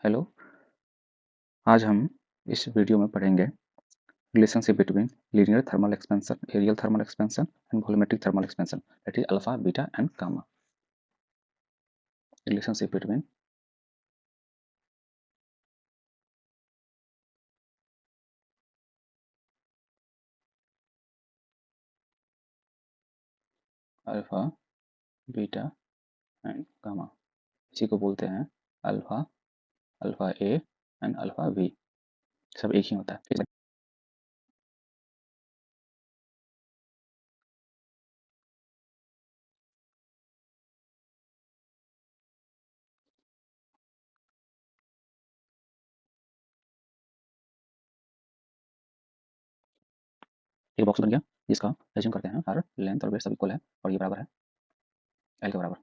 Hello. आज हम इस वीडियो में पढ़ेंगे relationship between linear thermal expansion, areal thermal expansion and volumetric thermal expansion, that is alpha, beta and gamma. Relationship between alpha, beta and gamma, इसी को बोलते हैं alpha, alpha A and alpha B. सब एक ही होता है। एक बॉक्स बन गया जिसका एज्यूम करते हैं हर लेंथ और वेट सब इक्वल है और ये बराबर है एल के बराबर।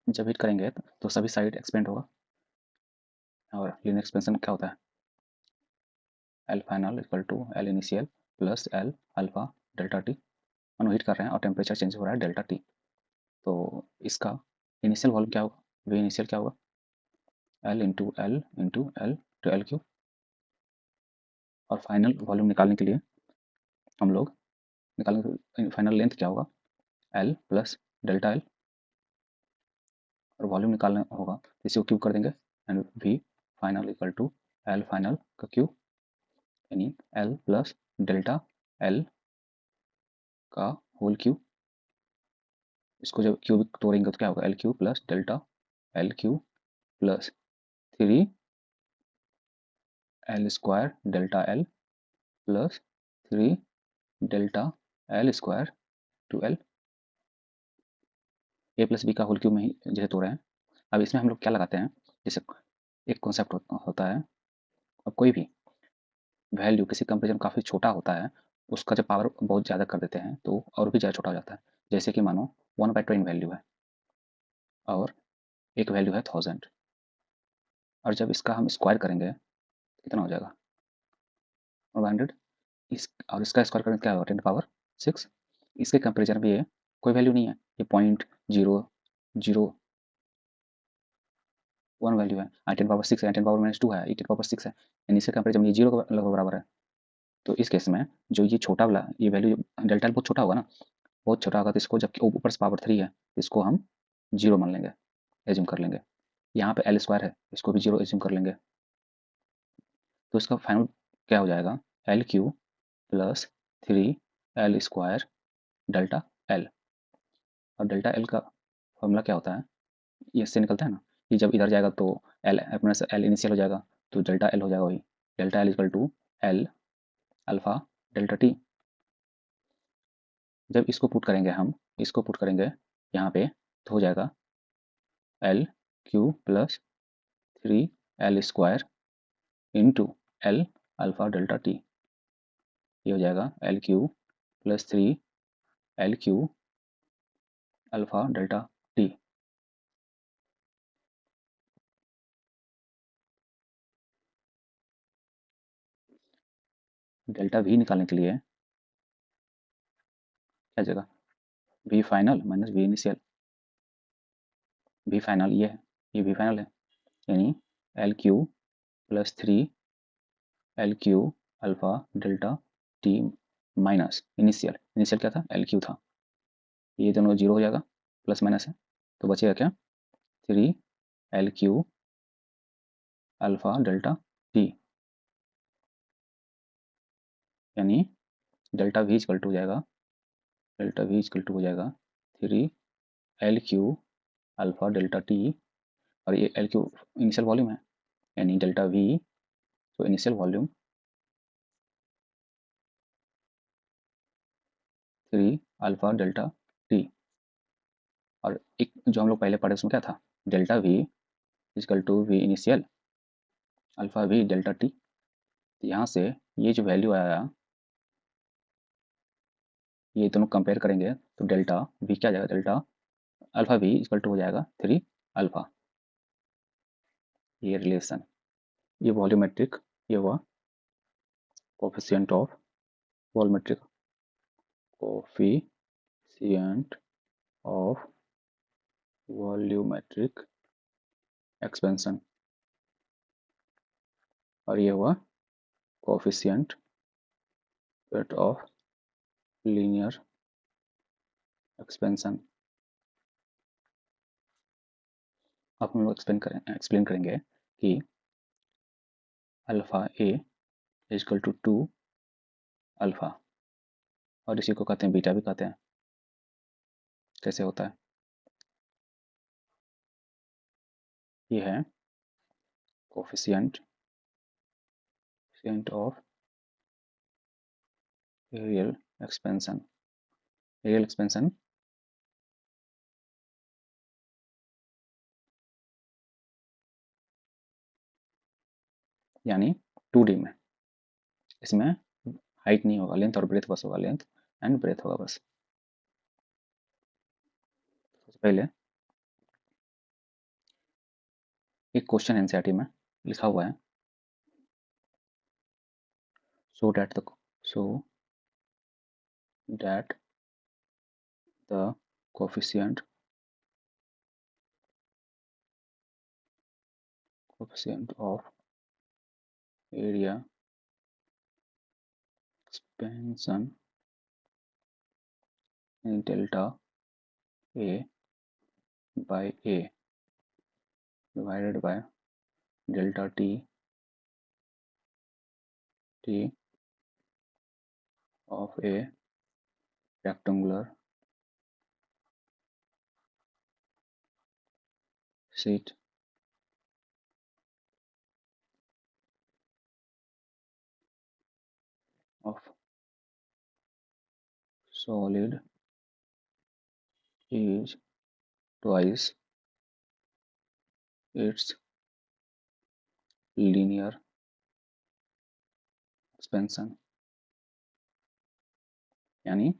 जब हिट करेंगे तो सभी साइड एक्सपेंड होगा और लीनियर एक्सपेंशन क्या होता है? L final equal to L initial plus L alpha delta T. हम हीट कर रहे हैं और टेम्परेचर चेंज हो रहा है डेल्टा टी। तो इसका इनिशियल वॉल्यूम क्या होगा? वी इनिशियल क्या होगा? L two L Q. और फाइनल वॉल्यूम निकालने के लिए हम लोग निकालेंगे फाइनल लेंथ क्या होगा? L plus delta L. और वॉल्यूम निकालना होगा तो इसी को क्यूब कर देंगे and V final equal to L final का क्यूब, यानी एल प्लस डेल्टा एल का होल क्यूब। इसको जब क्यूब तोड़ेंगे तो क्या होगा? L cube plus delta L cube plus 3 L square delta L plus 3 delta L square two L. A plus B का होल क्यूब में ही जैसे तोड़ा है। अब इसमें हम लोग क्या लगाते हैं? जैसे एक कॉन्सेप्ट होता है, अब कोई भी वैल्यू किसी कंपेरिजन काफ़ी छोटा होता है, उसका जब पावर बहुत ज़्यादा कर देते हैं तो और भी ज़्यादा छोटा हो जाता है। जैसे कि मानो 1/10 वैल्यू है और एक वैल्यू है 1000, और जब इसका हम स्क्वायर करेंगे कितना हो जाएगा? 100। इस और इसका स्क्वायर करेंगे क्या होगा? 10 पावर 6। इसके कंपेरिजन में ये कोई वैल्यू नहीं है, ये 0.001 वैल्यू है। 10 पावर 6 है, 10 पावर -2 है, ये 10 पावर 6 है, यानी इसके कंपेरिजन में ये 0 के लगभग बराबर है। तो इस केस में जो ये छोटा वाला ये वैल्यू डेल्टा बहुत छोटा होगा ना, बहुत छोटा होगा, तो इसको जबकि ऊपर से पावर 3 है, इसको हम 0 मान लेंगे, एज्यूम कर लेंगे। यहाँ पे एल स्क्वायर है, इसको भी 0 एज्यूम कर लेंगे। तो इसका फाइनल क्या हो जाएगा? L cube plus 3 L square delta L. और डेल्टा एल का फॉर्मूला क्या होता है? ये इससे निकलता है ना कि जब इधर जाएगा तो एल अपने से एल इनिशियल हो जाएगा, तो डेल्टा एल हो जाएगा वही delta L equal to L alpha delta T. जब इसको पुट करेंगे हम, इसको पुट करेंगे यहाँ पे, तो हो जाएगा L cube plus 3 L square into L alpha delta T. ये हो जाएगा L cube plus 3 L cube alpha delta T. Delta V निकालने के लिए क्या जगह? V final minus V initial. V final ये वी फाइनल है, यानी L cube plus 3 L cube alpha delta T minus initial. Initial क्या था? एल क्यू था। ये दोनों जीरो हो जाएगा, प्लस माइनस है, तो बचेगा क्या? 3 L cube alpha delta T, यानी डेल्टा वी इक्वल टू हो जाएगा, डेल्टा वी इक्वल टू हो जाएगा 3 L cube alpha delta T. और ये एल क्यू इनिशियल वॉल्यूम है, यानी डेल्टा वी तो initial volume 3 alpha delta T. और एक जो हम लोग पहले पढ़े उसमें क्या था? Delta V equal to V initial alpha V delta T. यहाँ से ये जो वैल्यू आया, ये दोनों कंपेयर करेंगे तो डेल्टा वी क्या आ जाएगा? Delta alpha V equal to हो जाएगा 3 अल्फा। ये रिलेशन, ये वॉल्यूमेट्रिक, ये हुआ coefficient of volumetric coefficient of volumetric expansion, और ये हुआ coefficient rate of linear expansion. अब हम लोग एक्सप्लेन करेंगे कि alpha A equal to 2 alpha, और इसी को कहते हैं बीटा भी कहते हैं। कैसे होता है? ये है coefficient of areal expansion. Areal expansion यानी 2D में, इसमें हाइट नहीं होगा, लेंथ और ब्रेथ बस होगा, लेंथ एंड ब्रेथ होगा बस। सबसे पहले एक क्वेश्चन एनसीईआरटी में लिखा हुआ है, so that the coefficient of area expansion in delta A by A divided by delta T of a rectangular sheet of solid is twice its linear expansion, यानी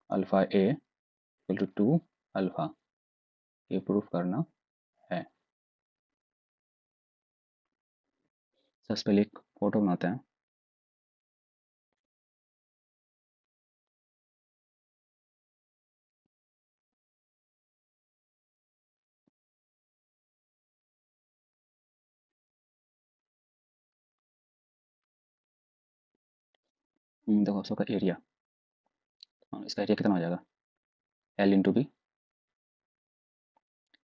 alpha A equal to 2 alpha, ये proof करना है। सबसे पहले एक photo बनाते हैं। देखो सबका एरिया, इसका एरिया कितना हो जाएगा, L इंटू बी।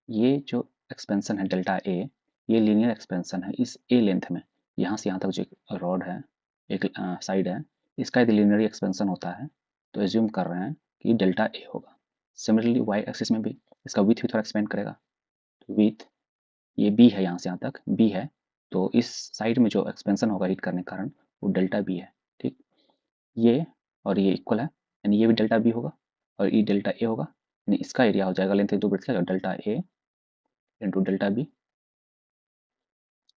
ये जो एक्सपेंशन है डेल्टा ए, ये लीनियर एक्सपेंशन है इस ए लेंथ में। यहाँ से यहाँ तक जो एक रॉड है, एक साइड है, इसका यदि लीनियर एक्सपेंशन होता है तो एज्यूम कर रहे हैं कि डेल्टा ए होगा। सिमिलरली वाई एक्सिस में भी इसका विथ भी थोड़ा एक्सपेंड करेगा, तो विथ ये बी है, यहाँ से यहाँ तक बी है, तो इस साइड में जो एक्सपेंशन होगा हीट करने के कारण वो डेल्टा बी है। ठीक, ये और ये इक्वल है, यानी ये भी डेल्टा बी होगा और ये डेल्टा ए होगा, यानी इसका एरिया हो जाएगा लेंथ 2 ब्रेथ का delta A into delta B.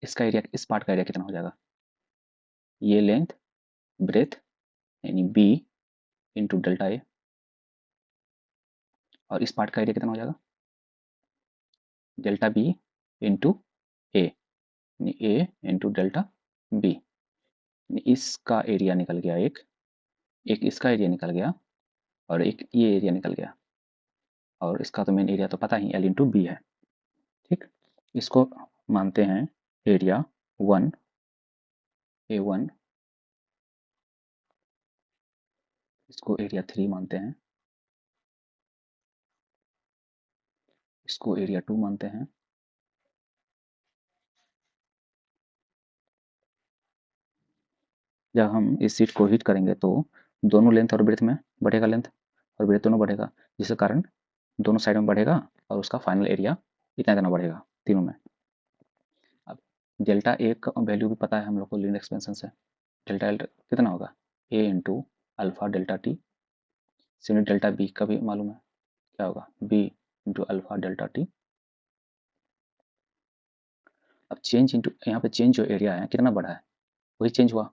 इसका एरिया, इस पार्ट का एरिया कितना हो जाएगा, ये लेंथ ब्रेथ यानी बी इंटू डेल्टा ए, और इस पार्ट का एरिया कितना हो जाएगा, डेल्टा बी इंटू ए, ए इंटू डेल्टा बी। इसका एरिया निकल गया, एक इसका एरिया निकल गया और एक ये एरिया निकल गया, और इसका तो मेन एरिया तो पता ही एल इंटू बी है। ठीक, इसको मानते हैं एरिया 1 A1, इसको एरिया 3 मानते हैं, इसको एरिया 2 मानते हैं, जब हम इस सीट को हीट करेंगे तो दोनों लेंथ और ब्रेथ में बढ़ेगा, लेंथ और ब्रेथ दोनों बढ़ेगा, जिसके कारण दोनों साइड में बढ़ेगा और उसका फाइनल एरिया इतना बढ़ेगा तीनों में। अब डेल्टा ए का वैल्यू भी पता है हम लोग को लीनियर एक्सपेंशन से, डेल्टा एल कितना होगा, A into alpha delta T. Similar delta B का भी मालूम है, क्या होगा, B into alpha delta T. अब चेंज इंटू यहाँ पे चेंज जो एरिया है कितना बढ़ा है, वही चेंज हुआ,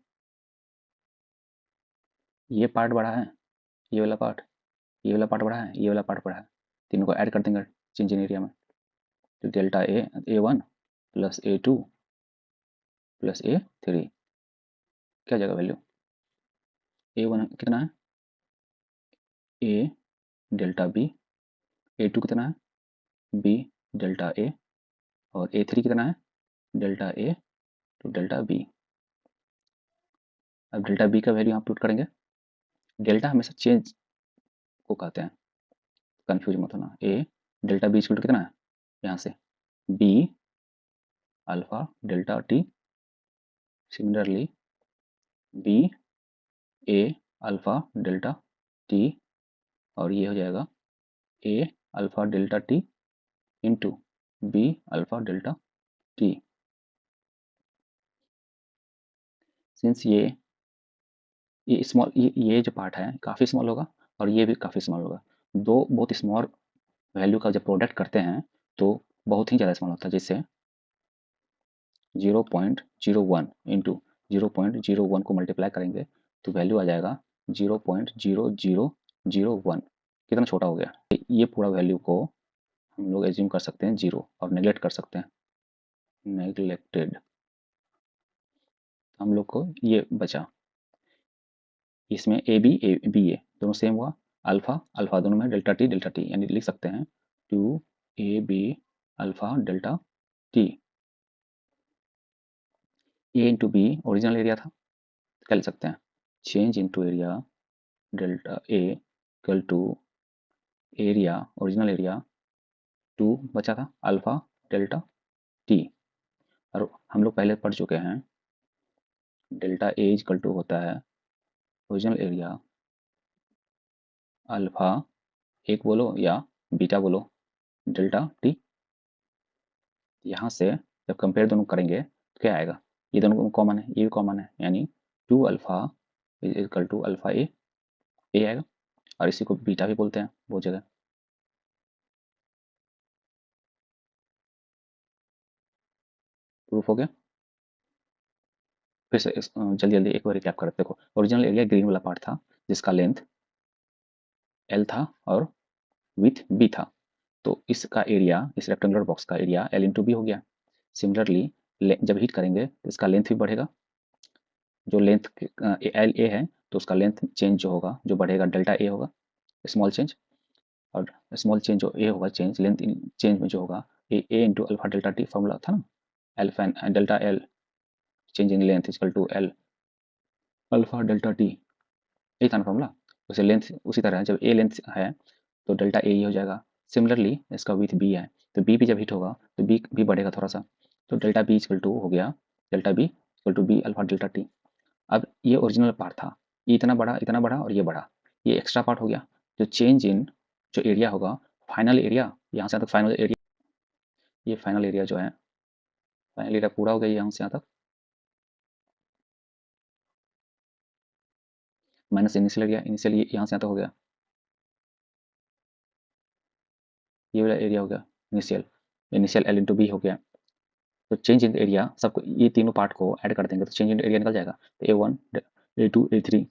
ये पार्ट बढ़ा है, ये वाला पार्ट, ये वाला पार्ट बढ़ा है, ये वाला पार्ट बढ़ा है, तीनों को ऐड कर देंगे चेंज इन एरिया में, तो delta A one plus A2 plus A3, क्या जाएगा वैल्यू, A1 कितना है, A डेल्टा B, A2 कितना है, B डेल्टा A, और A3 कितना है, delta A to delta B। अब डेल्टा B का वैल्यू यहाँ पुट करेंगे। डेल्टा हमेशा चेंज को कहते हैं, कंफ्यूज मत होना। A delta B equal to कितना है, यहाँ से B alpha delta T, similarly B A alpha delta T, और ये हो जाएगा A alpha delta T into B alpha delta T। Since ये स्मॉल, ये जो पार्ट है काफ़ी स्मॉल होगा और ये भी काफ़ी स्मॉल होगा, दो बहुत स्मॉल वैल्यू का जब प्रोडक्ट करते हैं तो बहुत ही ज़्यादा स्मॉल होता है। जैसे 0.01 इंटू 0.01 को मल्टीप्लाई करेंगे तो वैल्यू आ जाएगा 0.0001। कितना छोटा हो गया। ये पूरा वैल्यू को हम लोग एज्यूम कर सकते हैं जीरो और नेगलेक्ट कर सकते हैं, नेगलेक्टेड। हम लोग को ये बचा, इसमें ए बी ए दोनों सेम हुआ, अल्फा अल्फा दोनों में डेल्टा टी, यानी लिख सकते हैं 2 AB alpha delta T. A into B original area था, क्या लिख सकते हैं, change into area delta A equal to area original area 2 बचा था अल्फा डेल्टा टी। और हम लोग पहले पढ़ चुके हैं डेल्टा ए इक्वल टू होता है ओरिजिनल एरिया अल्फा एक बोलो या बीटा बोलो डेल्टा टी। यहाँ से जब कंपेयर दोनों करेंगे तो क्या आएगा, ये दोनों कॉमन है, ये भी कॉमन है, यानी 2 alpha is equal to alpha A आएगा, और इसी को बीटा भी बोलते हैं बहुत जगह। प्रूफ हो गया। फिर से जल्दी जल्दी एक बार रिकैप करते, देखो ओरिजिनल एरिया ग्रीन वाला पार्ट था जिसका लेंथ एल था और विथ बी था, तो इसका एरिया, इस रेक्टेंगुलर बॉक्स का एरिया एल इंटू बी हो गया। सिमिलरली जब हीट करेंगे तो इसका लेंथ भी बढ़ेगा, जो लेंथ एल ए है तो उसका लेंथ चेंज जो होगा, जो बढ़ेगा डेल्टा ए होगा, स्मॉल चेंज। और स्मॉल चेंज जो ए होगा, चेंज लेंथ चेंज में जो होगा A into alpha delta T formula था ना, alpha delta L change in length equal to L alpha delta T, यही था ना फॉर्मूला। उसे लेंथ उसी तरह जब ए लेंथ है तो डेल्टा ए ही हो जाएगा। सिमिलरली इसका विथ बी है तो बी भी जब हिट होगा तो बी भी बढ़ेगा थोड़ा सा, तो डेल्टा बी इक्वल टू हो गया delta B equal to B alpha delta T. अब ये ओरिजिनल पार्ट था, ये इतना बड़ा और ये बड़ा, ये एक्स्ट्रा पार्ट हो गया। जो चेंज इन जो एरिया होगा, फाइनल एरिया, यहाँ से तक फाइनल एरिया, ये फाइनल एरिया जो है, फाइनल एरिया पूरा हो गया यहाँ से यहाँ तक, माइनस इनिशियल एरिया, इनिशियल यहाँ से यहाँ तक हो गया, ये वाला एरिया हो गया initial, initial L into B हो गया। तो चेंज इन एरिया सबको, ये तीनों पार्ट को ऐड कर देंगे तो चेंज इन एरिया निकल जाएगा। तो A1 A2 A3,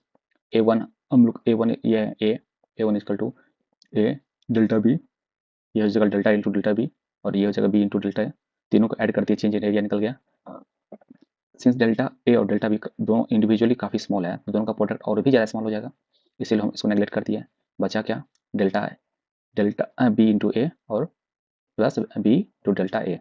A1 हम लोग A1 ये है A1 equal to A delta B, ये हो जाएगा डेल्टा इंटू डेल्टा बी, और ये हो जाएगा बी इंटू डेल्टा ए, तीनों को ऐड कर दिए, चेंज इन एरिया निकल गया। सिंस डेल्टा ए और डेल्टा बी दोनों इंडिविजुअली काफ़ी स्मॉल है तो दोनों का प्रोडक्ट और भी ज़्यादा स्मॉल हो जाएगा, इसीलिए हम इसको नेगलेक्ट कर दिया। बचा क्या, delta delta B into A और plus B to delta A,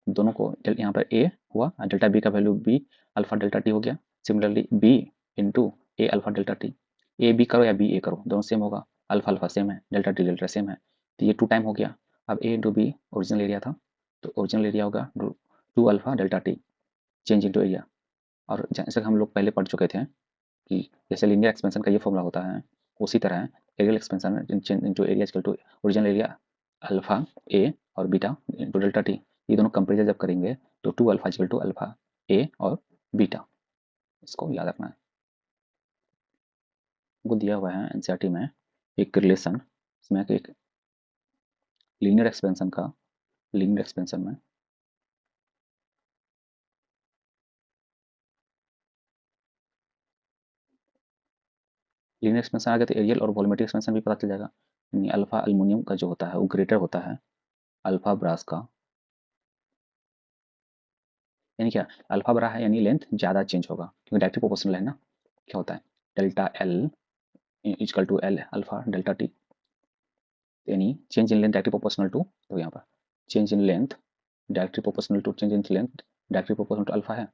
दोनों को यहाँ पर ए हुआ और डेल्टा बी का value B alpha delta T हो गया। Similarly B into A alpha delta T, A B करो या बी ए करो दोनों सेम होगा, अल्फा अल्फा सेम है, डेल्टा टी डेल्टा सेम है, तो ये 2 टाइम हो गया। अब A into B original area था तो ओरिजिनल एरिया होगा 2 alpha delta T change into area. और जैसे हम लोग पहले पढ़ चुके थे कि जैसे लीनियर एक्सपेंशन का ये फॉर्मूला होता है, उसी तरह areal expansion into area equal to original area alpha A और बीटा इंटू डेल्टा टी, ये दोनों कंपेरिजन जब करेंगे तो 2 alpha equal to alpha A और बीटा, इसको याद रखना है। वो दिया हुआ है एनसीईआरटी में एक रिलेशन, इसमें एक लीनियर एक्सपेंशन का, लीनियर एक्सपेंशन में लीनियर एक्सपेंशन आ गया तो एरियल और वॉल्यूमेट्रिक एक्सपेंशन भी पता चल जाएगा। यानी अल्फा अल्युमिनियम का जो होता है वो ग्रेटर होता है अल्फा ब्रास का, यानी क्या, अल्फा बड़ा है यानी लेंथ ज़्यादा चेंज होगा, क्योंकि डायरेक्टली प्रोपोर्शनल है ना। क्या होता है, delta L equal to L alpha delta T, यानी change in length directly proportional to, तो यहाँ पर change in length directly proportional to change in length directly proportional to alpha है।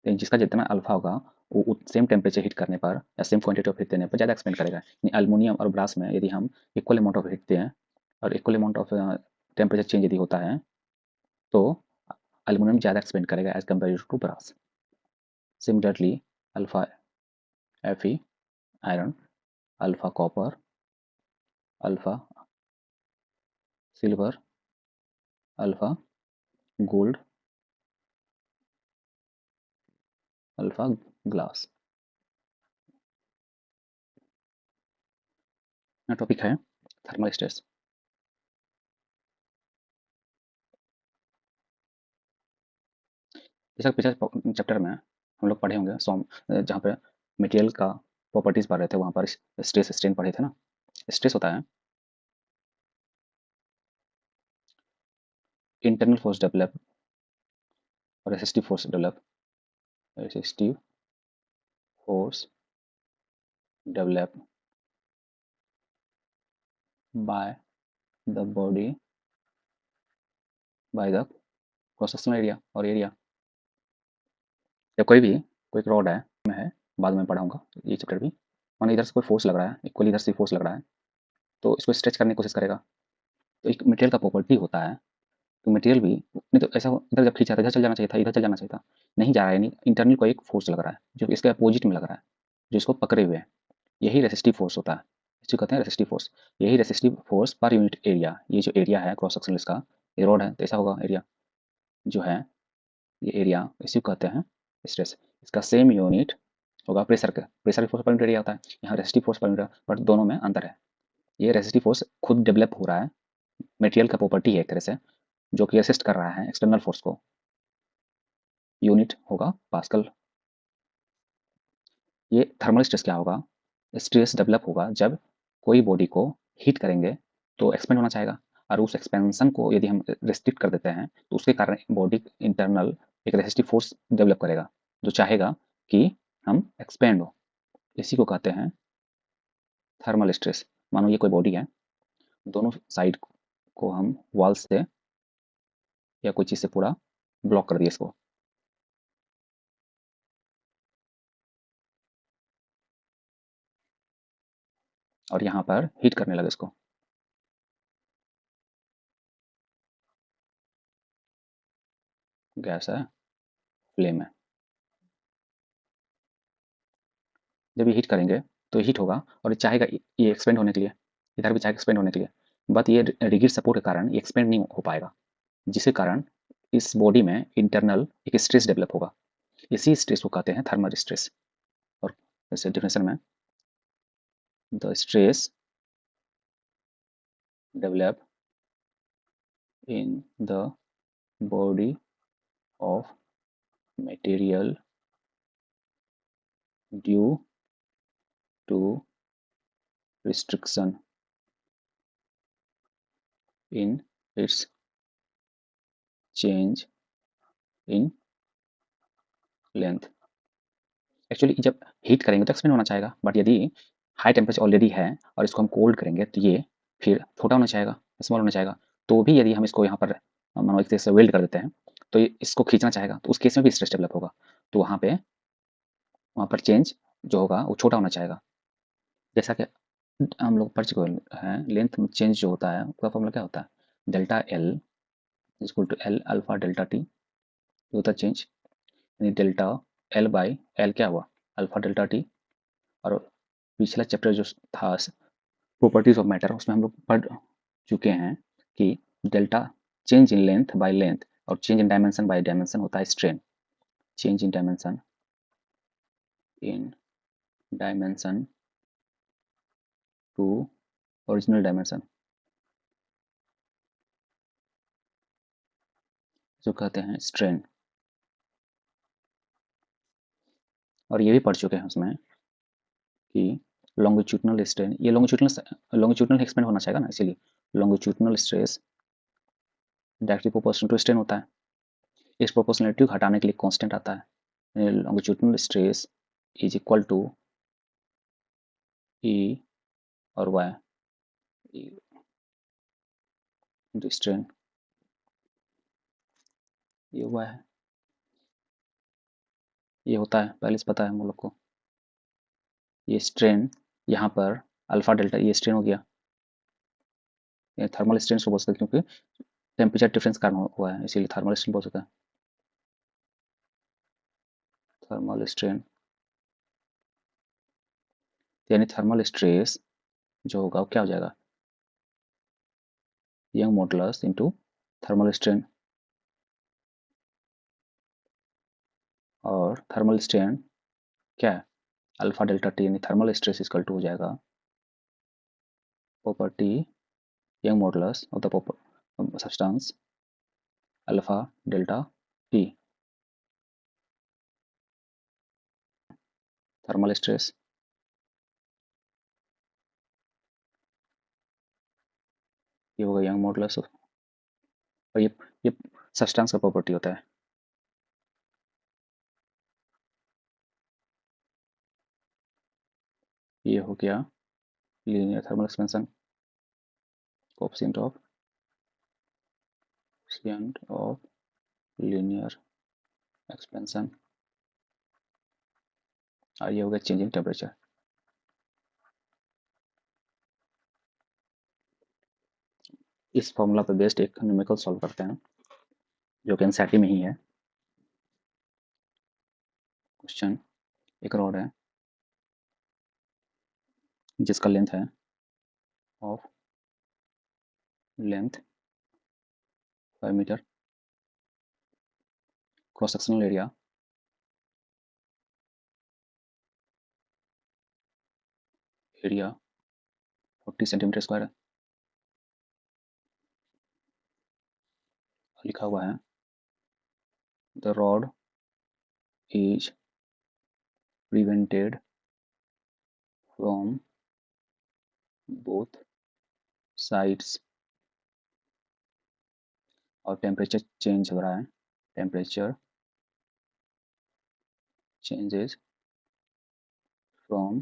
तो जिसका जितना अल्फा होगा वो सेम टेम्परेचर हीट करने पर या सेम क्वांटिटी ऑफ हीट देने पर ज़्यादा एक्सपेंड करेगा। अल्मोनियम और ब्रास में यदि हम इक्वल अमाउंट ऑफ हीट दें और equal amount of temperature change यदि होता है तो अल्मोनियम ज़्यादा एक्सपेंड करेगा as compare to brass. Similarly alpha Fe iron, alpha copper, alpha silver, alpha gold, alpha glass. Topic है थर्मल स्ट्रेस। जैसा पिछले चैप्टर में हम लोग पढ़े होंगे सॉम, जहाँ पे मटेरियल का प्रॉपर्टीज पढ़ रहे थे, वहाँ पर स्ट्रेस स्ट्रेन पढ़े थे ना। स्ट्रेस होता है इंटरनल फोर्स डेवलप और resistive force develop, resistive force develop by the body by the cross sectional area और एरिया। या कोई रॉड है, बाद में पढ़ाऊंगा ये चैप्टर भी। मानो इधर से कोई फोर्स लग रहा है, इक्वली इधर से फोर्स लग रहा है, तो इसको स्ट्रेच करने की कोशिश करेगा। तो एक मटेरियल का प्रॉपर्टी होता है, तो मटेरियल भी नहीं तो ऐसा इधर जब खींचा था इधर चल जाना चाहिए था, इधर चल जाना चाहिए था, नहीं जा रहा है, यानी इंटरनल को एक फोर्स लग रहा है जो इसके अपोजिट में लग रहा है, जो इसको पकड़े हुए है। यही रेसिस्टिव फोर्स होता है, इसको कहते हैं रेसिस्टिव फोर्स। यही resistive force per unit area, ये जो एरिया है क्रॉस सेक्शन इसका, ये रोड है तो ऐसा होगा एरिया जो है, ये एरिया इसी को कहते हैं स्ट्रेस। इसका सेम यूनिट होगा प्रेशर का, pressure force per unit area होता है, यहाँ resistive force per unit, but दोनों में अंतर है। ये रेसिस्टिव फोर्स खुद डेवलप हो रहा है, मटेरियल का प्रॉपर्टी है एक तरह से, जो कि असिस्ट कर रहा है एक्सटर्नल फोर्स को। यूनिट होगा पास्कल। ये थर्मल स्ट्रेस क्या होगा, स्ट्रेस डेवलप होगा जब कोई बॉडी को हीट करेंगे तो एक्सपेंड होना चाहेगा, और उस एक्सपेंशन को यदि हम रिस्ट्रिक्ट कर देते हैं तो उसके कारण बॉडी इंटरनल एक रेसिस्टिव फोर्स डेवलप करेगा जो चाहेगा कि हम एक्सपेंड हो। इसी को कहते हैं थर्मल स्ट्रेस। मानो ये कोई बॉडी है, दोनों साइड को हम वॉल से या कोई चीज़ से पूरा ब्लॉक कर दिए इसको, और यहाँ पर हीट करने लगे इसको। गैस है, फ्लेम है, जब ये हीट करेंगे तो हीट होगा और ये चाहेगा ये एक्सपेंड होने के लिए, इधर भी चाहेगा एक्सपेंड होने के लिए, बट ये रिगिड सपोर्ट के कारण ये एक्सपेंड नहीं हो पाएगा, जिसके कारण इस बॉडी में इंटरनल एक स्ट्रेस डेवलप होगा। इसी स्ट्रेस को कहते हैं थर्मल स्ट्रेस। और जैसे डिफिनेशन में, the stress develop in the body of material due to restriction in its change in length। Actually जब हीट करेंगे तो एक्सपेंड होना चाहेगा, बट यदि हाई टेम्परेचर ऑलरेडी है और इसको हम कोल्ड करेंगे तो ये फिर छोटा होना चाहेगा, स्मॉल होना चाहेगा। तो भी यदि हम इसको यहाँ पर मानो एक तरह से वेल्ड कर देते हैं तो ये इसको खींचना चाहेगा, तो उस केस में भी स्ट्रेस डेवलप होगा। तो वहाँ पर चेंज जो होगा वो छोटा होना चाहेगा। जैसा कि हम लोग पढ़ चुके हैं, लेंथ में चेंज जो होता है उसका फॉर्मूला क्या होता है, delta L equal to L alpha delta T, होता है चेंज, यानी डेल्टा एल बाई एल क्या हुआ, अल्फा डेल्टा टी। और पिछला चैप्टर जो था प्रॉपर्टीज ऑफ मैटर, उसमें हम लोग पढ़ चुके हैं कि delta change in length by length और change in dimension by dimension होता है strain. Change in dimension to original dimension जो कहते हैं स्ट्रेन। और ये भी पढ़ चुके हैं उसमें कि लॉन्गिट्यूडनल स्ट्रेन, ये लॉन्गिट्यूडनल एक्सपेंड होना चाहिए ना, इसीलिए longitudinal stress directly proportional to strain होता है। इस प्रोपोर्शनलिटी को हटाने के लिए कांस्टेंट आता है, longitudinal stress is equal to E और वाई इंटू स्ट्रेन, ये हुआ है, ये होता है पहले से पता है हम लोग को। ये स्ट्रेन यहाँ पर अल्फा डेल्टा, ये स्ट्रेन हो गया, ये थर्मल स्ट्रेन बोल सकते हैं क्योंकि टेम्परेचर डिफरेंस कारण हुआ है, इसीलिए थर्मल स्ट्रेन बोल सकते हैं। थर्मल स्ट्रेन यानी थर्मल स्ट्रेस जो होगा वो क्या हो जाएगा, young modulus into thermal strain, और थर्मल स्ट्रेन क्या है, अल्फा डेल्टा टी, यानी थर्मल स्ट्रेस इक्वल टू हो जाएगा property young modulus of the substance alpha delta T, thermal stress ये होगा यंग मॉडुलस, और ये सब्सटेंस का प्रॉपर्टी होता है। ये हो गया linear thermal expansion, coefficient of linear expansion, और ये हो गया चेंज इन टेम्परेचर। इस फॉर्मूला पर बेस्ड एक न्यूमेरिकल सॉल्व करते हैं जो कि एनसीईआरटी में ही है। क्वेश्चन, एक रॉड है जिसका लेंथ है of length 5 metre, cross sectional area area 40 centimetre square है, लिखा हुआ है the rod is prevented from both sides, और टेम्परेचर चेंज हो रहा है, temperature changes from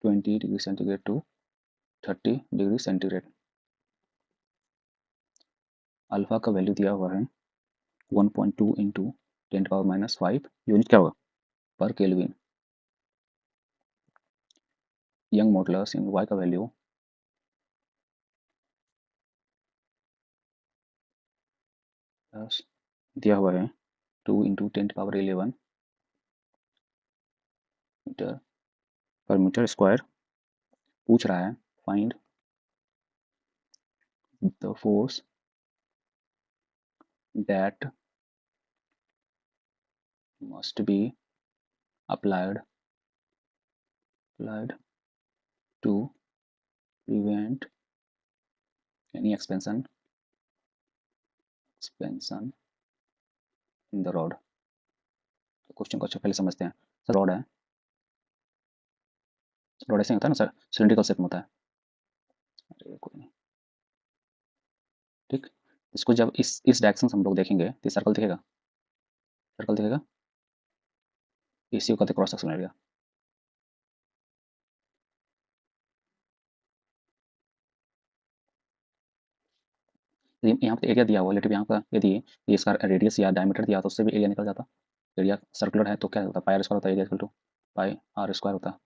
20 degree centigrade to 30 degree centigrade. Alpha का वैल्यू दिया हुआ है 1.2 इंटू 10⁻⁵ यूनिट क्या होगा पर केल्विन। यंग मॉडुलस इन वाई का वैल्यू दिया हुआ है 2 इंटू 10⁻11 मीटर पर मीटर स्क्वायर। पूछ रहा है find the force that must be applied to prevent any expansion in the rod। तो क्वेश्चन को अच्छा पहले समझते हैं। सर रॉड है, रॉड ऐसे होता है ना सर, सिलिंड्रिकल शेप में होता है, अरे कोई नहीं, ठीक। इसको जब इस डायरेक्शन से हम लोग देखेंगे तो सर्कल दिखेगा, सर्कल दिखेगा, इसी को कहते हैं क्रॉस सेक्शनल एरिया। यहाँ पे एरिया दिया हुआ है, लेकिन यहाँ का यदि ये इसका रेडियस या डायमीटर दिया तो उससे भी एरिया निकल जाता। एरिया सर्कुलर है तो क्या होता है, पाई आर स्क्वायर होता है, area equal to pi R square होता है।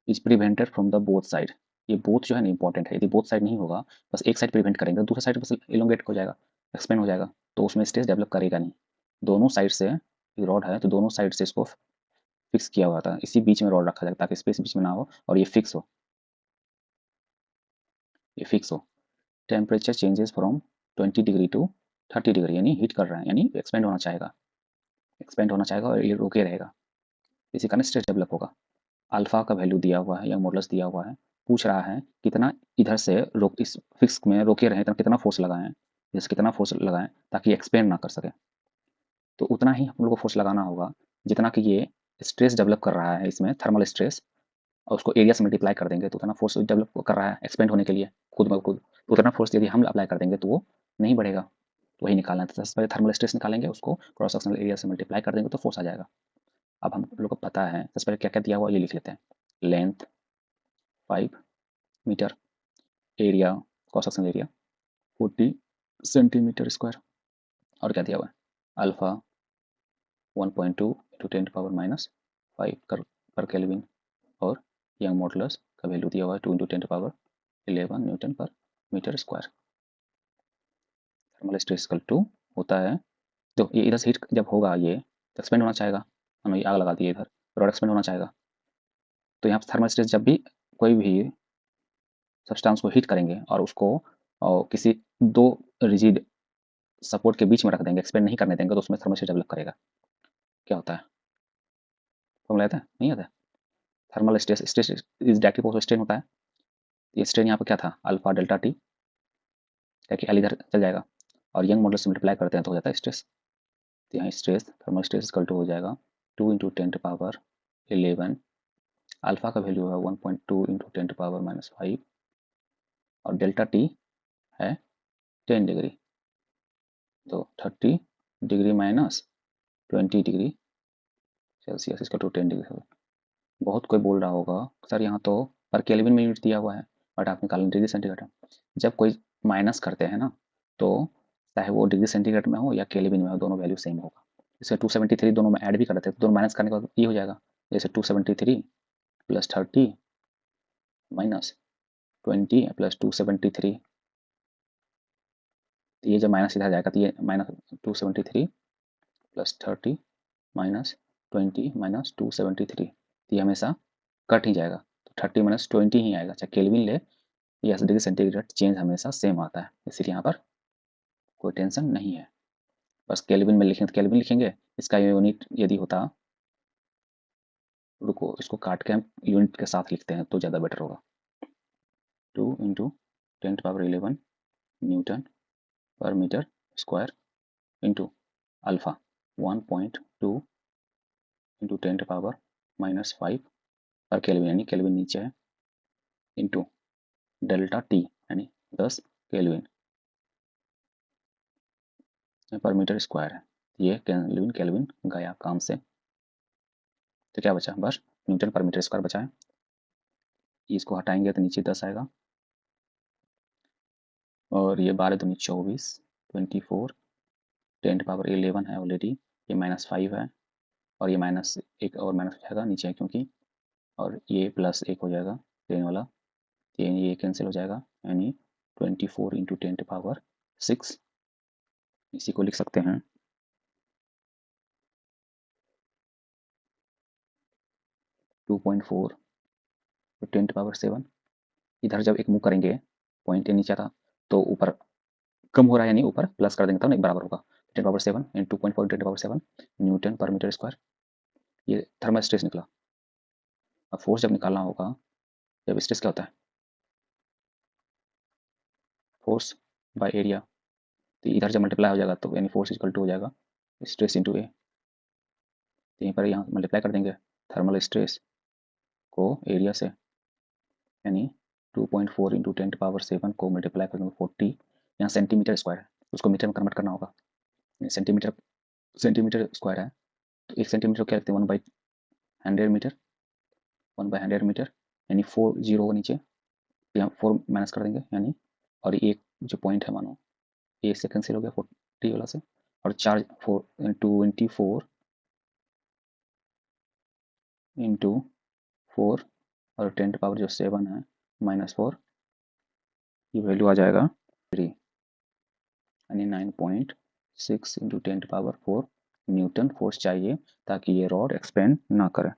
Is prevented from the both side, ये बोथ जो है ना इंपॉर्टेंट है, यदि बोथ साइड नहीं होगा, बस एक साइड प्रिवेंट करेंगे तो दूसरा साइड बस इलोंगेट हो जाएगा, एक्सपेंड हो जाएगा, तो उसमें स्ट्रेस डेवलप करेगा नहीं। दोनों साइड से रॉड है तो दोनों साइड से इसको फिक्स किया हुआ था, इसी बीच में रॉड रखा जाएगा ताकि स्पेस बीच में ना हो और ये फिक्स हो, ये फिक्स हो। Temperature changes from 20 degree to 30 degree, यानी हीट कर रहा है, यानी एक्सपेंड होना चाहेगा, एक्सपेंड होना चाहेगा और ये रोके रहेगा, इसी कारण स्ट्रेस डेवलप होगा। अल्फा का वैल्यू दिया हुआ है या मॉडुलस दिया हुआ है, पूछ रहा है कितना इधर से रोक, इस फिक्स में रोके रहें, कितना फोर्स लगाएं, जैसे कितना फोर्स लगाएं ताकि एक्सपेंड ना कर सके, तो उतना ही हम लोग को फोर्स लगाना होगा जितना कि ये स्ट्रेस डेवलप कर रहा है इसमें, थर्मल स्ट्रेस, और उसको एरिया से मल्टीप्लाई कर देंगे तो उतना फोर्स डेवलप कर रहा है एक्सपेंड होने के लिए खुद ब खुद, उतना फोर्स यदि हम अप्लाई कर देंगे तो वो नहीं बढ़ेगा, तो वही निकालना है। तो सबसे पहले थर्मल स्ट्रेस निकालेंगे, उसको क्रॉस सेक्शनल एरिया से मल्टीप्लाई कर देंगे तो फोर्स आ जाएगा। अब हम लोग को पता है, सबसे पहले क्या क्या दिया हुआ ये लिख लेते हैं। Length 5 metre, area cross sectional area 40 centimetre square, और क्या दिया हुआ है अल्फा 1.2 इंटू 10⁻⁻5 पर केल्विन, और यंग मॉडुलस का वैल्यू दिया हुआ है 2 into 10⁻11 newton per metre square. Thermal stress equal to होता है, तो ये इधर से हीट जब होगा ये तो एक्सपेंड होना चाहेगा, हमने आग लगा दी है इधर, रॉड एक्सपेंड होना चाहेगा। तो यहाँ थर्मल स्ट्रेस जब भी कोई भी सब्सटेंस को हीट करेंगे और उसको किसी दो रिजिड सपोर्ट के बीच में रख देंगे, एक्सपेंड नहीं करने देंगे, तो उसमें थर्मल स्ट्रेस डेवलप करेगा। क्या होता है फॉर्मूला आता है नहीं आता है? Thermal stress, stress is directly proportional strain होता है। ये स्ट्रेन यहाँ पर क्या था अल्फा डेल्टा टी, ताकि एल इधर चल जाएगा और यंग मॉडल से मल्टीप्लाई करते हैं तो हो जाता है स्ट्रेस। तो यहाँ stress thermal stress equal to हो जाएगा 2 इंटू 10⁻11, अल्फा का वैल्यू है 1.2 इंटू 10⁻⁻5 और डेल्टा टी है 10 डिग्री, तो 30 डिग्री माइनस 20 डिग्री सेल्सियस इसका टू 10 डिग्री। बहुत कोई बोल रहा होगा सर यहाँ तो पर केल्विन में यूनिट दिया हुआ है, बट आप निकालें डिग्री सेंटीग्रेड है। जब कोई माइनस करते हैं ना, तो चाहे वो डिग्री सेंटीग्रेड में हो या केल्विन में हो, दोनों वैल्यू सेम होगा। जैसे 273 दोनों में ऐड भी कर देते हैं तो दोनों माइनस करने के बाद ये हो जाएगा, जैसे 273 प्लस 30 माइनस 20 प्लस 273, तो ये जब माइनस इधर जाएगा तो ये माइनस 273 प्लस 30 माइनस 20 माइनस 273, तो ये हमेशा कट ही जाएगा, तो 30 माइनस 20 ही आएगा, चाहे केल्विन ले या डिग्री सेंटीग्रेड, चेंज हमेशा सेम आता है, इसलिए यहाँ पर कोई टेंशन नहीं है। बस केल्विन में लिखें तो केल्विन लिखेंगे, इसका यूनिट यदि होता, रुको इसको काट के हम यूनिट के साथ लिखते हैं तो ज़्यादा बेटर होगा। 2 into 10⁻11 newton per metre square into alpha 1.2 into 10⁻⁻5 per kelvin, यानी केल्विन नीचे है, इंटू डेल्टा टी यानी 10 केल्विन पर मीटर स्क्वायर है। ये केल्विन केल्विन गया काम से, तो क्या बचा बस न्यूटन पर मीटर स्क्वायर बचा है। इसको हटाएंगे तो नीचे 10 आएगा, और ये 12 दूनी 24 24 10⁻11 है ऑलरेडी, ये -5 है, और ये माइनस एक और माइनस हो जाएगा नीचे क्योंकि, और ये प्लस एक हो जाएगा 10 वाला, ये कैंसिल हो जाएगा, यानी 24 इंटू 10⁻6, इसी को लिख सकते हैं 2.4 10⁻7। इधर जब एक मूव करेंगे पॉइंट नीचे था तो ऊपर कम हो रहा है, यानी ऊपर प्लस कर देंगे तब नहीं बराबर होगा, 10⁻7 इन 2.4 10⁻7 न्यूटन पर मीटर स्क्वायर, ये थर्मल स्ट्रेस निकला। अब फोर्स जब निकालना होगा, जब स्ट्रेस क्या होता है फोर्स बाय एरिया, तो इधर जब मल्टीप्लाई हो जाएगा तो यानी फोर्स इक्वल टू हो जाएगा स्ट्रेस इंटू ए, तो यहीं पर यहाँ मल्टीप्लाई कर देंगे थर्मल स्ट्रेस को एरिया से, यानी 2.4 इंटू 10⁻7 को मल्टीप्लाई करेंगे 40, यहाँ सेंटीमीटर स्क्वायर है उसको मीटर में कन्वर्ट करना होगा, सेंटीमीटर सेंटीमीटर स्क्वायर है, तो 1 सेंटीमीटर क्या लिखते हैं 1/100 मीटर, 1/100 मीटर, यानी 4 जीरो होगा नीचे, यहाँ 4 माइनस कर देंगे यानी, और एक जो पॉइंट है मानो ए से कैंसिल हो गया 40 वाला से, और चार्ज 24 इंटू 4 और 10⁻7 है -4, ये वैल्यू आ जाएगा 3, यानी 9.6 इंटू 10⁻4 न्यूटन फोर्स चाहिए ताकि ये रॉड एक्सपेंड ना करे।